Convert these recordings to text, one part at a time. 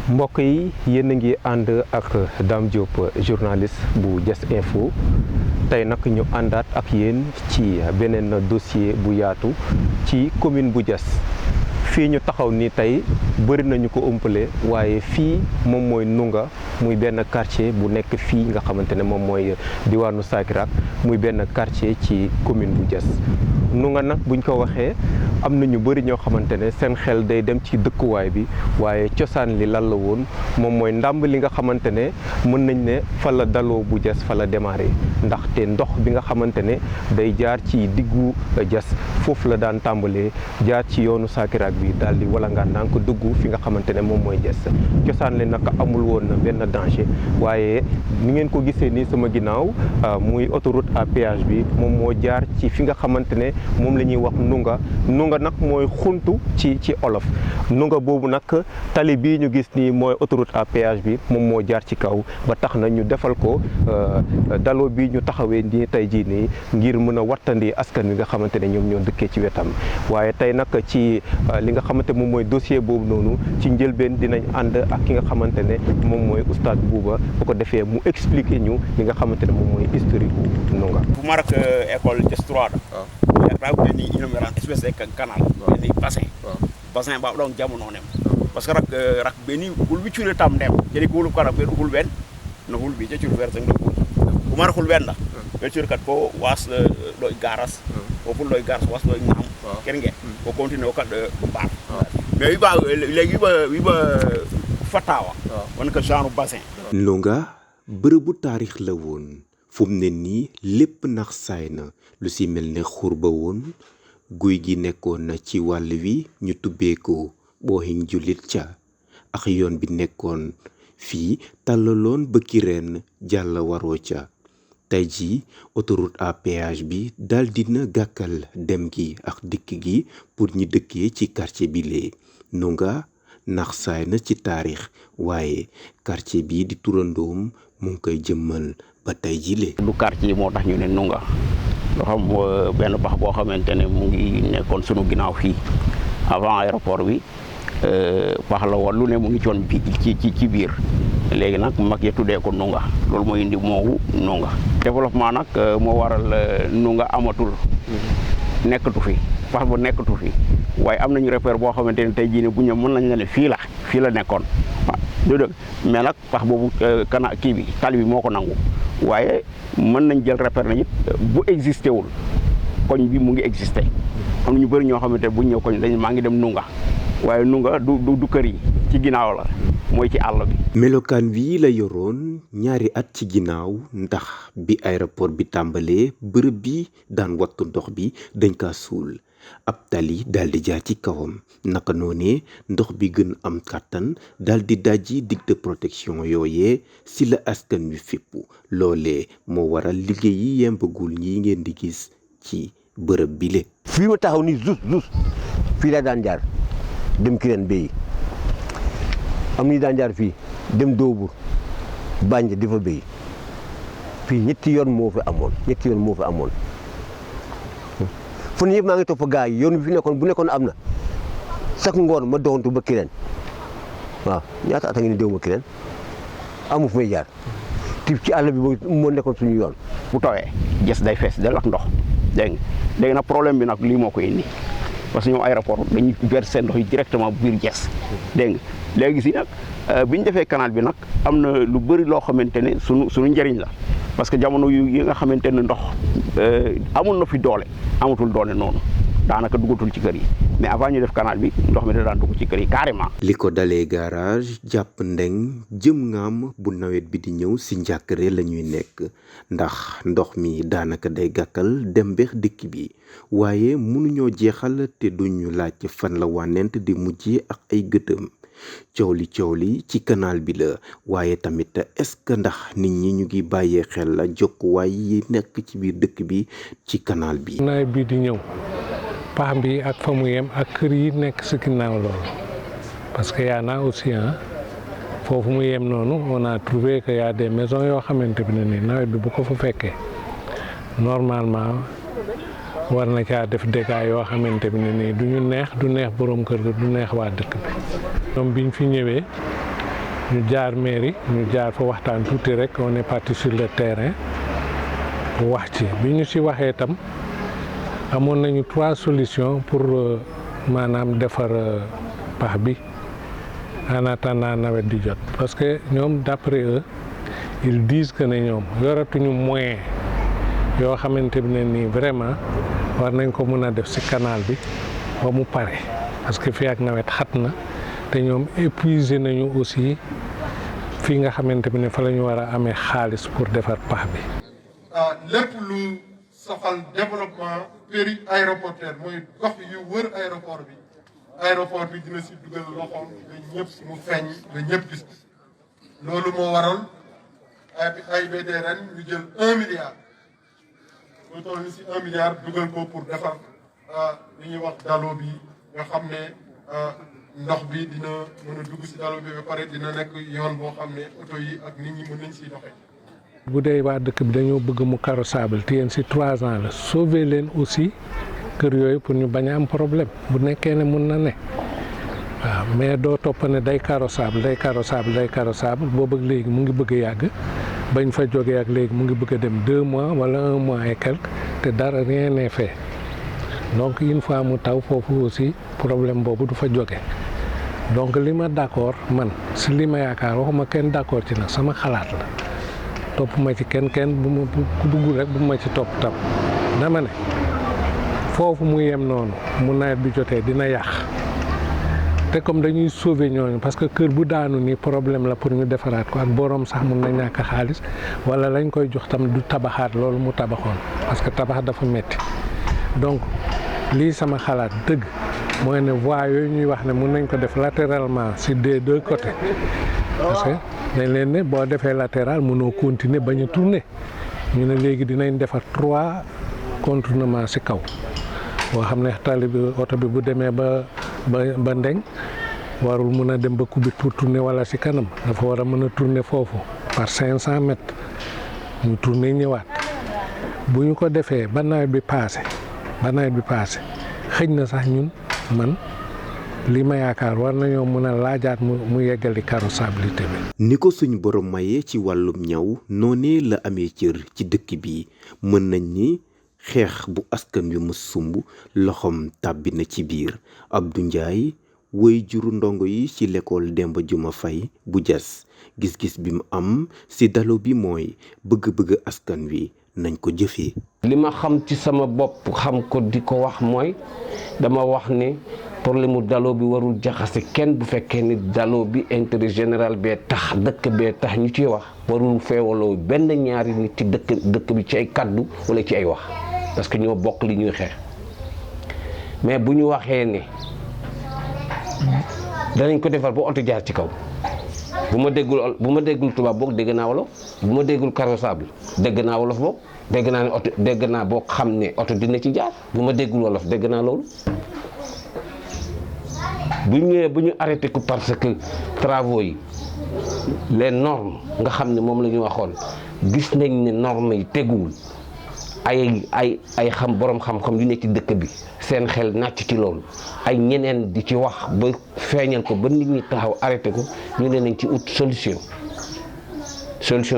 mbokk yi yéen a ngi ànd ak Dame Diop journaliste bu Diass Info tey nag ñu àndaat ak yéen ci beneen dossier bu yaatu ci commune bu Diass fii ñu taxaw ni tey bëri nañu ko ëmpale waaye fii moom mooy Nunga muy benn quartier bu nekk fii nga xamante ne moom mooy diwaanu Sakirak muy benn quartier ci commune bu Diass Nunga nag buñ ko waxee am na ñu bëri ñoo xamante ne seen xel day dem ci dëkkuwaay bi waaye cosaan li lan la woon moom mooy ndàmb li nga xamante ne mën nañ ne fa la daloo bu Diass fa la démarré ndaxte ndox bi nga xamante ne day jaar ci diggu Diass foofu la daan tàmbalee jaar ci yoonu Sakirak bi daal di walangaan naan ko dugg fi nga xamante ne moom mooy Diass cosaan li nag amul woon benn danger waaye ni ngeen ko gisee nii sama ginnaaw muy autoroute à péage bi moom moo jaar ci fi nga xamante ne moom la ñuy wax Nunga nag mooy xuntu ci olof Nunga boobu nag tali bii ñu gis nii mooy autoroute à péage bi moom moo jaar ci kaw ba tax na ñu defal ko daloo bi ñu taxawee nii tey jii nii ngir mën a wattandi askan wi nga xamante ne ñoom ñoo dëkkee ci wetam waaye tey nag ci li nga xamante moom mooy dossier boobu noonu ci njëlbeen dinañ ànd ak ki nga xamante ne moom mooy oustaz Bouba bu ko defee mu expliquer ñu li nga xamante ne moom mooy historique bu Nunga. bu ma rak école Diass 3 da ko ni inauguration espèce de canal ni bassin ba don jamono nem parce que rak beni hul bi ciure tam dem jadi ko hul kara be hul ben no hul bi je ciure fer sang do bu mar hul ben la be ciure kat ko was do garas ko hul do garas was do ngam kenge ko continue kat bar mais wi ba fatawa won ko genre bassin Nunga bërëbu taarix la woon fu mu ne nii lépp nax saay na lu si mel ne xurba woon guy gi nekkoon na ci wàll wi ñu tubbee ko booxiñ jullit ca ak yoon bi nekkoon fii tàllaloon bëkki reen jàll waroo ca tey ji autoroute à péage bi dal dina gàkkal dem gi ak dikk gi pour ñi dëkkee ci quartier bi lee Nunga nax saay na ci taarix waaye quartier bi di turandoom mu ngi koy jëmmal ba tey jile du quartier moo tax ñu ne Nunga loo xam benn bax boo xamante ne mu ngi nekkoon sunu ginnaaw fii avant aéroport bi bax la woon lu ne mu ngi coon bi ci biir léegi nag mag ya tuddee ko Nunga loolu mooy indi moowu Nunga développement nag moo waral Nunga amatul nekkatu fi bax ba nekkatu fi waaye am nañu repère boo xamante ne tey jii ne bu ñu mën nañ la ne fii la nekkoon waaw du dëgg mais nag pax boobu kana kii bi tali bi moo ko nangu waaye mën nañ jël repère na it bu existé wul koñ bi mu ngi existé am na ñu bëri ñoo xamante ne bu ñu ñëw koñ dañ maa ngi dem Nunga waaye Nunga du kër yi ci ginnaaw la mooy ci àll bi. melokaan wi la yoroon ñaari at ci ginnaaw ndax bi aéroport bi tàmbalee bërëb bi daan wattu ndox bi dañ kaa suul ab tali daal di jaar ci kawam naka noonee ndox bi gën am kàttan daal di dajji digue de protection yooyee si la askan wi fippu loolee moo waral liggéey yi yembagul ñi ngeen di gis ci bërëb bile. fii ma taxaw ni juste fii la daan jaar dem Kirène béyi am ni daan jaar fii dem Dóobur Bànj di fa béyi fii ñetti yoon moo fi amoon fu yëpp maa ngi topp gaa yi yoon bi fi nekkoon bu nekkoon am na chaque ngoon ma doxantu ba Kirène waaw ñaata at a ngi ni déw ma Kirène amu fu may jaar ti ci àll bi moo nekkoon suñu yoon. bu tawee Diass day fees del ak ndox dégg nga léegi nag problème bi nag lii moo ko indi parce que ñoom aéroport dañuy verser ndox yi directement biir Diass dégg nga léegi si nag bi ñu defee canal bi nag am na lu bëri loo xamante ne suñu njëriñ la parce que jamono yi nga xamante ne ndox amul na fi doole amatul doole noonu daanaka dugatul ci kër yi mais avant ñu def canal bi ndox mi da daan dugg ci kër yi carrément. li ko dalee garage jàpp ndeng jëm ngaam bu nawet bi di ñëw si njàkkare la ñuy nekk ndax ndox mi daanaka day gàkkal dem beex dëkk bi waaye mënuñoo jeexal te duñu laaj fan la wànnent di mujjee ak ay gëtëm coow li ci canal bi la waaye tamit est-ce que ndax nit ñi ñu ngi bàyyee xel la jokkuwaay yi nekk ci biir dëkk bi ci canal bi. nawet bi di ñëw pax bi ak fa mu yem ak kër yi nekk si ginnaaw loolu parce que yaa naa aussi foofu mu yem noonu on a trouvé que y a des maisons yoo xamante bi ne nii nawet bi bu ko fa fekkee normalement war na caa def dégâts yoo xamante ne nii du neex borom kër ga du neex waa dëkk bi. ñoom biñ fi ñëwee ñu jaar mairie ñu jaar fa waxtaan tuuti rek on est parti sur le terrain wax ci bi ñu ci waxee itam amoon nañu 3 solutions pour maanaam defar pax bi en attendant nawet di jot parce que ñoom d'après eux ils disent que ne ñoom yoratuñu moyen yoo xamante ne nii vraiment war nañ ko mën a def ci canal bi ba mu pare parce que fii ak nawet xat na te ñoom épuisé nañu aussi fii nga xamante ne fa la ñu war a amee xaalis pour defar pax bi. lépp lu soxal développement péri-aéroportuaire mooy gox yu wër aéroport bi dina ci dugal loxoom ba ñëpp mu feeñ ba ñëpp gis loolu moo waral AIBD ren ñu jël 1 milliard. lu toll ni ci 1 milliard dugal ko pour defar li ñuy wax dalo bi nga xam ne ndox bi dina mën a dugg ci dalo bi ba pare dina nekk yoon boo xam ne oto yi ak nit ñi mën nañ ciy doxee. bu dee waa dëkk bi dañoo bëgg mu carrossable te yéen ci 3 ans la sauver leen aussi kër yooyu pour ñu bañ a am problème bu nekkee ne mun na ne waaw mais doo topp ne day carrossable boo bëgg léegi mu ngi bëgg a yàgg. bañ fa jógee ak léegi mu ngi bëgg a dem 2 mois wala 1 mois et quelque te dara rien n'est fait donc une fois mu taw foofu aussi problème boobu du fa jóge donc li ma d'accord man si li ma yaakaar waxuma kenn d'accord ci nag sama xalaat la topp ma ci kenn bu ma ku dugg rek bu ma ci topp tam dama ne foofu mu yem noonu mu nawet bi jotee dina yàq te comme dañuy sauver ñooñu parce que kër bu daanu nii problème la pour ñu defaraat ko ak borom sax mun na ñàkk xaalis wala lañ koy jox tam du tabaxaat loolu mu tabaxoon parce que tabax dafa metti donc lii sama xalaat dëgg mooy ne voies yooyu ñuy wax ne mun nañ ko def latéralement ci des 2 côtés parce que dañ leen ne boo defee latéral mënoo continuer bañ a tourner ñu ne léegi dinañ defar 3 contournements ci kaw boo xam ne tali bi oto bi bu demee ba ndeng warul mën a dem ba kubit pour tourner wala ci kanam dafa war a mën a tourner foofu par 500 mètres ñu tourner ñëwaat bu ñu ko defee ba nawet bi passé xëj na sax ñun man li ma yaakaar war nañoo mën a laajaat mu yeggali carrossabilité bi. ni ko suñu borom mayee ci wàllum ñaw noonee la amee cër ci dëkk bi mën nañ ni xeex bu askan wi mu sumb loxoom tàbbi na ci biir Abdou Ndiaye woy juru ndongo yi ci l'école Demba Juma Faye bu Diass gis-gis bi mu am ci dalo bi mooy bëgg-bëgg askan wi nañ ko jëfee. li ma xam ci sama bopp xam ko di ko wax mooy dama wax ne problème mu dalo bi warul jaxase kenn bu fekkee ni dalo bi intérêt général bee tax dëkk bee tax ñu ciy wax warul feewaloo benn ñaari nit ci dëkk bi ci ay kaddu wala ci ay wax parce que ñoo bokk li ñuy xeex mais bu ñu waxee ne danañ ko defar ba oto jaar ci kaw bu ma déggul tubaab boog dégg naa wolof bu ma déggul carrossable dégg naa wolof boog dégg naa ne oto dégg naa boo xam ne oto dina ci jaar bu ma déggul wolof dégg naa loolu bu ñëwee bu ñu arrêté ko parce que travaux yi les normes nga xam ne moom la ñu waxoon gis nañ ne normes yi teguwul ay xam borom xam-xam yu nekk ci dëkk bi seen xel nàcc ci loolu ay ñeneen di ci wax ba feeñal ko ba nit ñi taxaw arrêté ko ñu ne nañ ci ut solution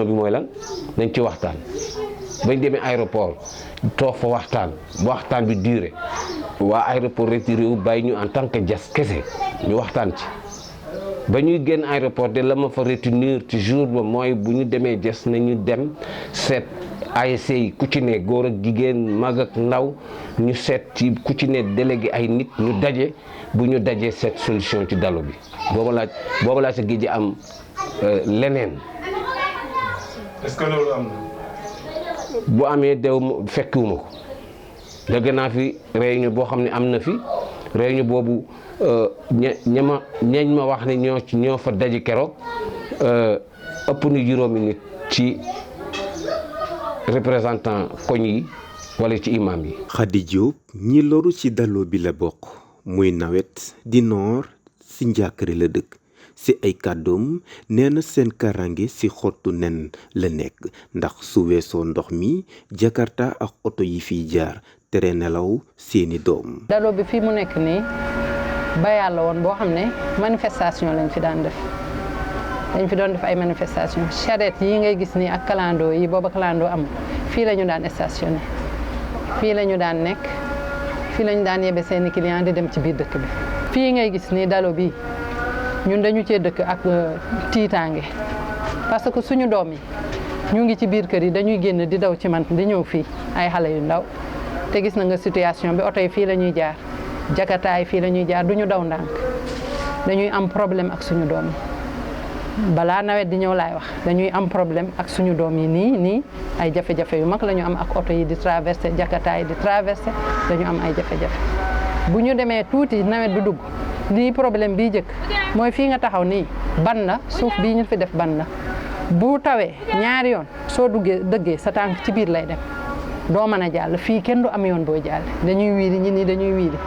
bi mooy lan nañ ci waxtaan bañ demee aéroport toog fa waxtaan bi duré waa aéroport retiré wu bàyyi ñu en tant que Diass kese ñu waxtaan ci ba ñuy génn aéroport de la ma fa retenir ci jour ba mooy bu ñu demee Diass nañu dem seet ASC yi ku ci ne góor ak jigéen mag ak ndaw ñu seet ci ku ci ne délégué ay nit ñu daje bu ñu dajee seet solution ci dalo bi booba laa sa géej am leneen. est-ce que loolu am na. bu amee dew fekkiwuma ko dégg naa fi réunion boo xam ne am na fi réunion boobu ñañ ma wax ne ñoo fa daje keroog ëpp na juróomi nit ci représentant koñ yi wala ci imam yi. Khady Diop ñi loru ci dalo bi la bokk muy nawet di noor ci njàkkare la dëkk ci ay kàddoom nee na seen karange ci xottu nen la nekk ndax su weesoo ndox mi Jakarta ak oto yi fiy jaar tere nelaw seeni doom. daloo bi fii mu nekk nii bayaal la woon boo xam ne manifestation lañ fi daan def dañ fi doon def ay manifestation charrette yi ngay gis nii ak kalandoo yi booba kalandoo am fii la ñu daan stationné fii la ñu daan nekk fii la ñu daan yebe seeni client di dem ci biir dëkk bi. fii ngay gis nii dalo bi ñun dañu cee dëkk ak tiitaange parce que suñu doom yi ñu ngi ci biir kër yi dañuy génn di daw ci man di ñëw fii ay xale yu ndaw te gis na nga situation bi oto yi fii la ñuy jaar Jakarta yi fii la ñuy jaar duñu daw ndànk dañuy am problème ak suñu doom yi balaa nawet di ñëw laay wax dañuy am problème ak suñu doom yi nii ay jafe-jafe yu mag la ñu am ak oto yi di traversé Jakarta yi di traversé dañu am ay jafe-jafe bu ñu demee tuuti nawet bi dugg lii problème bii jëkk mooy fii nga taxaw nii ban la suuf bii ñu fi def ban la bu tawee ñaari yoon soo dëggee sa tànk ci biir lay dem doo mën a jàll fii kenn du am yoon booy jàll dañuy wiiri ñi nii dañuy wiiri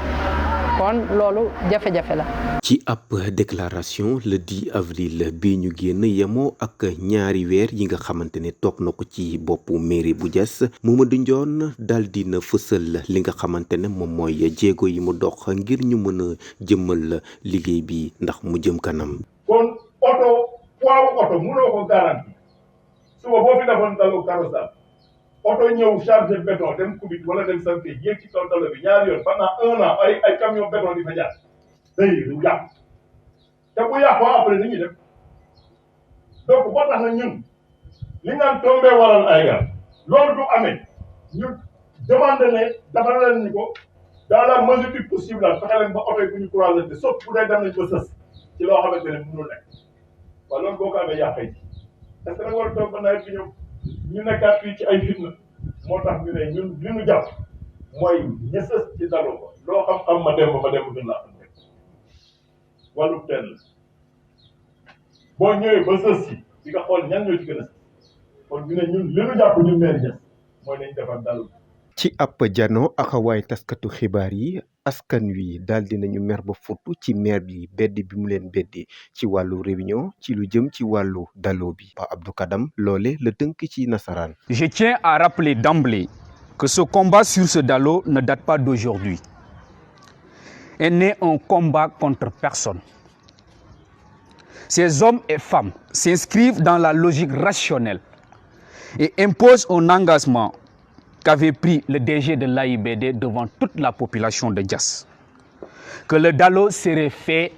kon loolu jafe-jafe la. ci ab déclaration le 10 avril bi ñu génn yemoo ak ñaari weer yi nga xamante ne toog na ko ci boppu mairie bu Diass Mamadou Ndione daal dina fësal li nga xamante ne moom mooy jéego yi mu dox ngir ñu mën a jëmmal liggéey bi ndax mu jëm kanam. kon oto mënoo ko garanti suba boo fi defoon dalu carrossage oto ñëw chargé béton dem kubit wala dem santé yéeg ci kaw talo bi ñaari yoon pendant 1 an ay camion béton di fa jaar day du yàqu te bu yàqoo après ni ñuy def donc boo tax na ñun li naan tombé waral ay gar loolu du amee ñu demandé ne dafa leen ñu ko dans la mesure du possible daal fexe leen ba oto yi bu ñu croisé te sauf bu dee dem nañ ba sës ci loo xamante ne mënul nekk waaw loolu boo ko amee yàqee ci parce que nag war a toog ba nawet bi ñëw ñu nekkaat fii ci ay fitna moo tax ñu ne ñun li ñu jàpp mooy ñësës ci daloo ko loo xam-xam ma dem gën laa xam rek wàllu teel la boo ñëwee ba sës si di nga xool ñan ñoo ci gën a kon ñu ne ñun li ñu jàpp ñun maire Diass mooy nañ defar dalu ci ab jano ak waay taskatu xibaar yi askan wi daal dinañu mer ba futu ci maire bi beddi bi mu leen beddi ci wàllu réunion ci lu jëm ci wàllu dalo bi Pa Abdou Kadam loole la tënk ci nasaraan. Je tiens à rappeler d'emblée que ce combat sur ce dalo ne date pas d'aujourd'hui et n'est un combat contre personne. Ces hommes et femmes s'inscrivent dans la logique rationnelle et imposent un engagement qu'avait pris le DG de l'AIBD devant toute la population de Diass, que le dalo serait fait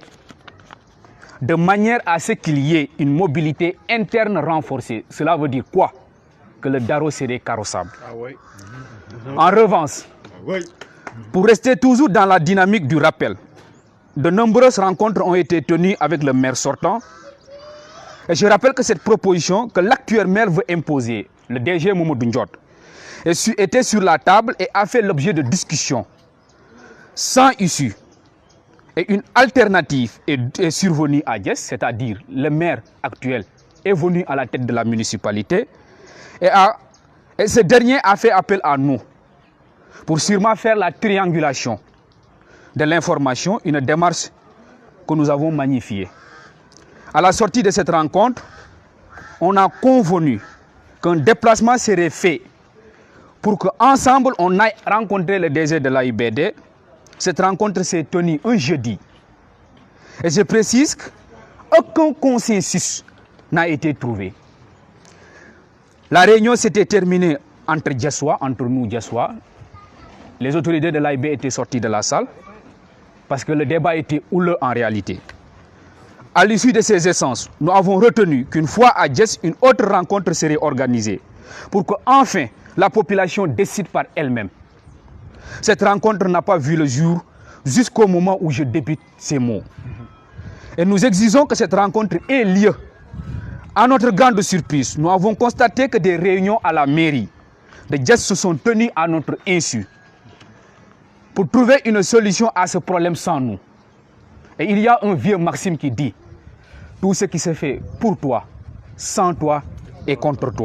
de manière à ce qu'il y ait une mobilité interne renforcée. Cela veut dire quoi? Que le dalo serait carrossable. En revanche, pour rester toujours dans la dynamique du rappel, de nombreuses rencontres ont été tenues avec le maire sortant. Et je rappelle que cette proposition que l'actuel maire veut imposer, le DG Mamadou Ndione, était sur la table et a fait l'objet de discussions sans issue. Et une alternative est survenue à Diass, c'est-à-dire le maire actuel est venu à la tête de la municipalité et ce dernier a fait appel à nous pour sûrement faire la triangulation de l'information, une démarche que nous avons magnifiée. À la sortie de cette rencontre, on a convenu qu'un déplacement serait fait pour qu'ensemble on aille rencontrer le DG de l'AIBD. Cette rencontre s'est tenue un jeudi. Et je précise qu'aucun consensus n'a été trouvé. La réunion s'était terminée entre Diassois, entre nous Diassois. Les autorités de l'AIB étaient sorties de la salle parce que le débat était houleux en réalité. À l'issue de ces essences, nous avons retenu qu'une fois à Diass, une autre rencontre serait organisée pour qu'enfin la population décide par elle-même. Cette rencontre n'a pas vu le jour jusqu'au moment où je débute ces mots. Et nous exigeons que cette rencontre ait lieu. À notre grande surprise, nous avons constaté que des réunions à la mairie de Diass se sont tenues à notre insu pour trouver une solution à ce problème sans nous. Et il y a un vieux maxime qui dit: tout ce qui se fait pour toi, sans toi et contre toi.